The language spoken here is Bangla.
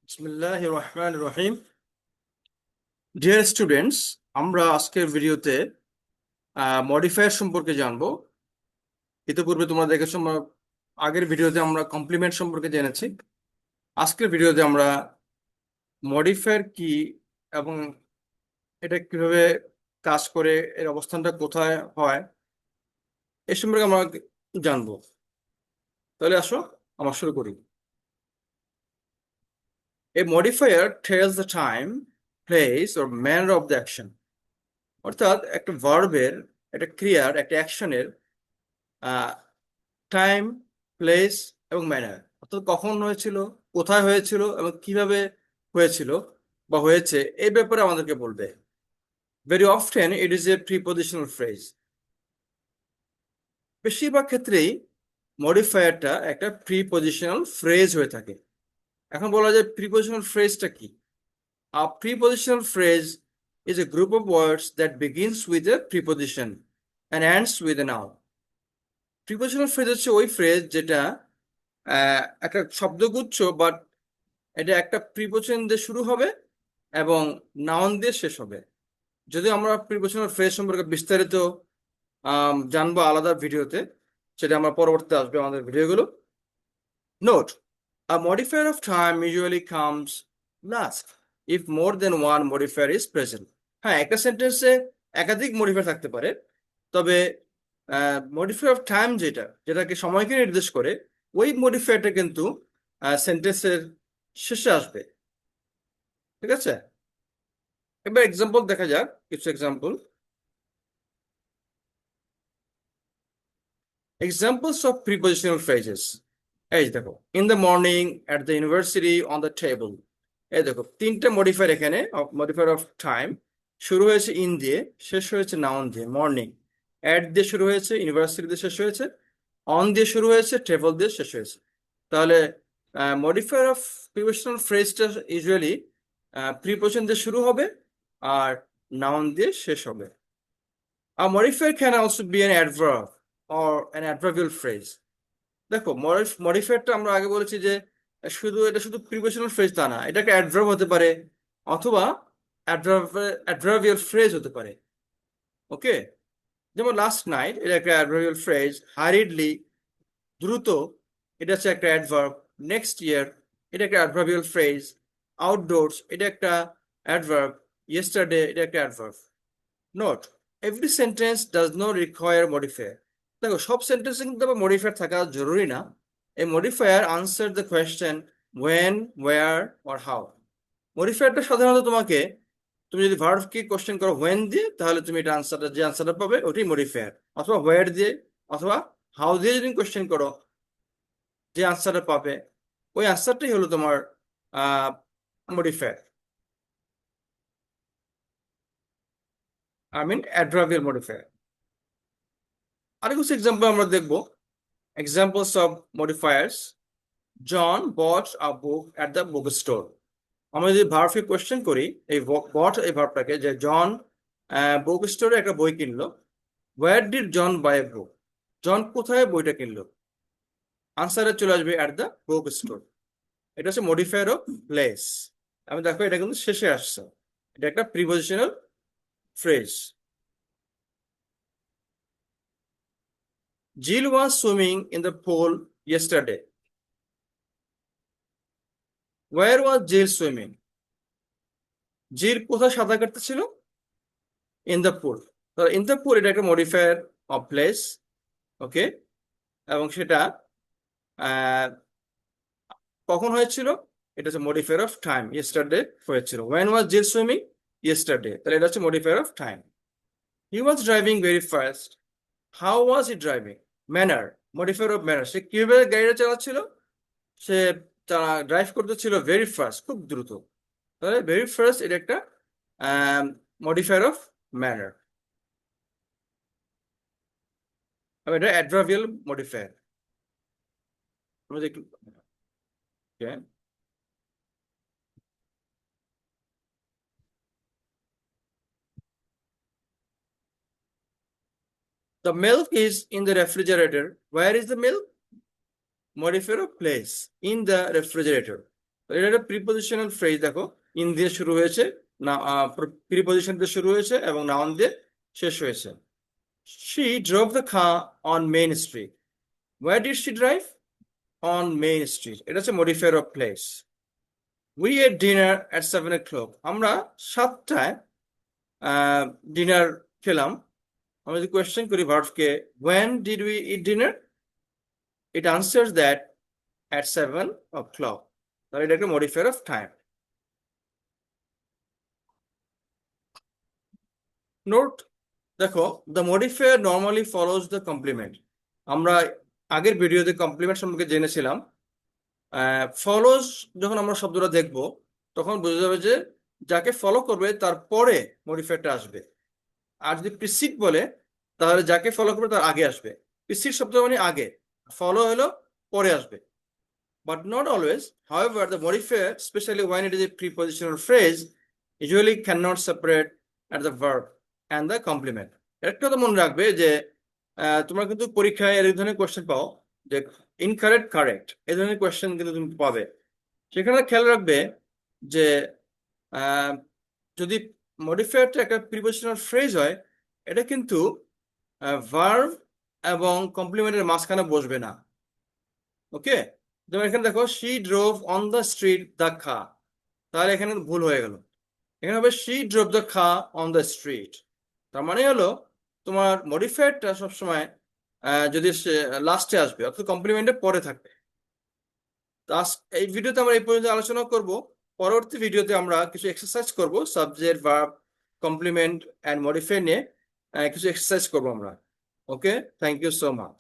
বিসমিল্লাহির রহমানির রহিম। ডিয়ার স্টুডেন্টস, আমরা আজকের ভিডিওতে মডিফায়ার সম্পর্কে জানবো। ইতিপূর্বে তোমরা দেখেছো, আগের ভিডিওতে আমরা কমপ্লিমেন্ট সম্পর্কে জেনেছি। আজকের ভিডিওতে আমরা মডিফায়ার কি এবং এটা কিভাবে কাজ করে, এর অবস্থানটা কোথায় হয়, এ সম্পর্কে আমরা জানবো। তাহলে আসো আমরা শুরু করি। A modifier tells the time, place or manner of the action. অর্থাৎ একটা ভার্বের, একটা ক্রিয়ার, একটা অ্যাকশনের টাইম, প্লেস এবং ম্যানার, অর্থাৎ কখন হয়েছিল, কোথায় হয়েছিল এবং কিভাবে হয়েছিল বা হয়েছে, এই ব্যাপারে আমাদেরকে বলবে। Very often it is a prepositional phrase. বেশিরভাগ ক্ষেত্রেই মডিফায়ারটা একটা প্রিপোজিশনাল ফ্রেজ হয়ে থাকে। এখন বলা যায় প্রিপোজিশনাল ফ্রেজটা কি। A prepositional phrase is a group of words that begins with a preposition and ends with a noun. Prepositional phrase হচ্ছে ওই ফ্রেজ যেটা একটা শব্দগুচ্ছ, বাট এটা একটা প্রিপোজিশন দিয়ে শুরু হবে এবং নাউন দিয়ে শেষ হবে। যদি আমরা প্রিপোজিশনাল ফ্রেজ সম্পর্কে বিস্তারিত জানবো আলাদা ভিডিওতে, সেটা আমরা পরবর্তীতে আসবে আমাদের ভিডিওগুলো। Note: a modifier of time usually comes last if more than one modifier is present. হ্যাঁ, একটা সেন্টেন্সে একাধিক মডিফায়ার থাকতে পারে, তবে মডিফায়ার অফ টাইম যেটাকে সময়কে নির্দেশ করে, ওই মডিফায়ারটা কিন্তু সেন্টেন্সের শেষে আসবে। ঠিক আছে, এবার এক্সাম্পল দেখা যাক, কিছু example. Examples of prepositional phrases. এই যে দেখো, in the morning, at the university, on the table. এই দেখো তিনটা মডিফায়ার এখানে, মডিফায়ার অফ টাইম। শুরু হয়েছে ইন দিয়ে, শেষ হয়েছে নাউন দিয়ে। মর্নিং অ্যাট দিয়ে শুরু হয়েছে, ইউনিভার্সিটি দিয়ে শেষ হয়েছে, অন দিয়ে শুরু হয়েছে, টেবল দিয়ে শেষ হয়েছে। তাহলে মডিফায়ার অফ প্রিপোজিশনাল ফ্রেজটা ইউজুয়ালি প্রিপোজিশন দিয়ে শুরু হবে আর নাউন দিয়ে শেষ হবে। A modifier can also be an adverb or an adverbial phrase. দেখো, মডিফায়ারটা আমরা আগে বলেছি যে এটা শুধু প্রিপোজিশনাল ফ্রেজ তা না, এটা একটা অ্যাডভার্ব হতে পারে অথবা অ্যাডভার্বিয়াল ফ্রেজ হতে পারে। ওকে, যেমন লাস্ট নাইট, এটা একটা অ্যাডভার্বিয়াল ফ্রেজ। হারিডলি, দ্রুত, এটা হচ্ছে একটা অ্যাডভার্ব। নেক্সট ইয়ার, এটা একটা অ্যাডভার্বিয়াল ফ্রেজ। আউটডোরস, এটা একটা অ্যাডভার্ব। ইয়েস্টারডে, এটা একটা adverb. Note: every sentence does not require modifier. দেখো, সব সেন্টেন্সে কিন্তু আবার মডিফায়ার থাকা জরুরি না। এই modifier answer the question when, where or how. মডিফায়ারটা সাধারণত তুমি যদি ভার্বকে কোশ্চেন করো ওয়েন দিয়ে, তাহলে তুমি এটা যে আনসারটা পাবে ওটাই মডিফায়ার। অথবা ওয়্যার দিয়ে অথবা হাউ দিয়ে যদি কোশ্চেন করো, যে আনসারটা পাবে ওই আনসারটাই হলো তোমার modifier, I mean adverbial modifier. আরেক কিছু এক্সাম্পল আমরা দেখবো। Examples of modifiers: John bought a book at the bookstore. আমরা যদি ভার্বকে কোয়েশ্চেন করি, এই বট এই ভার্বটাকে, যে জন বুক স্টোরে একটা বই কিনলো। ওয়ার ডিড জন বাই এ বুক? জন কোথায় বইটা কিনলো? আনসারে চলে আসবে অ্যাট দ্য বুক স্টোর। এটা হচ্ছে মডিফায়ার অফ প্লেস। আমি দেখো, এটা কিন্তু শেষে আসছে, এটা একটা prepositional phrase. Jill was swimming in the pool yesterday. Where was Jill swimming? Jill কোথায় সাঁতার কাটতেছিল? In the pool. In the pool এটা একটা মডিফায়ার অফ প্লেস। ওকে, এবং সেটা কখন হয়েছিল? এটা হচ্ছে মডিফায়ার অফ টাইম, ইয়েস্টারডে হয়েছিল। When was Jill swimming? Yesterday. তাহলে এটা হচ্ছে modifier of time. He was driving very fast. How was he driving? Manner, modifier of manner. সে কিভাবে গাড়িটা চালাচ্ছিল? সে ড্রাইভ করতেছিল ভেরি ফাস্ট, খুব দ্রুত। তাহলে ভেরি ফাস্ট এটা একটা মডিফায়ার অফ ম্যানার, এটা অ্যাডভার্বিয়াল মডিফায়ার। আমরা একটু okay. The milk is in the refrigerator. Where is the milk? Modifier of place, in the refrigerator. এটা একটা প্রিপজিশনাল ফ্রেজ, দেখো ইন দিয়ে শুরু হয়েছে, না প্রিপজিশন দিয়ে শুরু হয়েছে এবং নাউন দিয়ে শেষ হয়েছে। She drove the car on Main Street. Where did she drive? On Main Street. এটা হচ্ছে modifier of place. We ate dinner at 7 o'clock. আমরা 7টায় ডিনার খেলাম। আমরা যদি কোয়েশ্চেন করি ভার্বকে, when did we eat dinner? It answers that at 7 o'clock. তাহলে এটা একটা modifier of time. নোট দেখো, the modifier normally follows the complement. আমরা আগের ভিডিওতে কমপ্লিমেন্ট সম্পর্কে জেনেছিলাম। ফলোজ যখন আমরা শব্দটা দেখব তখন বোঝা যাবে যে যাকে ফলো করবে তার পরে মডিফায়ারটা আসবে। আর যদি প্রিসিড বলে তাহলে যাকে ফলো করবে তার আগে আসবে। প্রিসিড শব্দ মানে আগে, ফলো হলো পরে আসবে। But not always. However, the modifier, especially when it is a prepositional phrase, usually cannot separate at the verb and the complement. একটা তো মনে রাখবে যে তোমরা কিন্তু পরীক্ষায় এই ধরনের কোয়েশ্চেন পাও যে ইনকারেক্ট কারেক্ট, এই ধরনের কোয়েশ্চেন কিন্তু তুমি পাবে। সেখানে খেয়াল রাখবে যে যদি মডিফায়ারটা একটা প্রিপোজিশনাল ফ্রেজ হয়, এটা কিন্তু ভার্ব এবং কমপ্লিমেন্টের মাঝখানে বসবে না। ওকে, যেমন এখানে দেখো she drove on the street the car, তাহলে এখানে ভুল হয়ে গেল। এখানে হবে she drove the car on the street. তার মানে হলো তোমার মডিফায়ারটা সবসময় যদি লাস্টে আসবে অর্থাৎ কমপ্লিমেন্টের পরে থাকবে। এই ভিডিওতে আমরা এই পর্যন্ত আলোচনা করব। পরবর্তী ভিডিওতে আমরা কিছু এক্সারসাইজ করব, subject verb complement and modify নিয়ে কিছু এক্সারসাইজ করবো আমরা। Okay, thank you so much.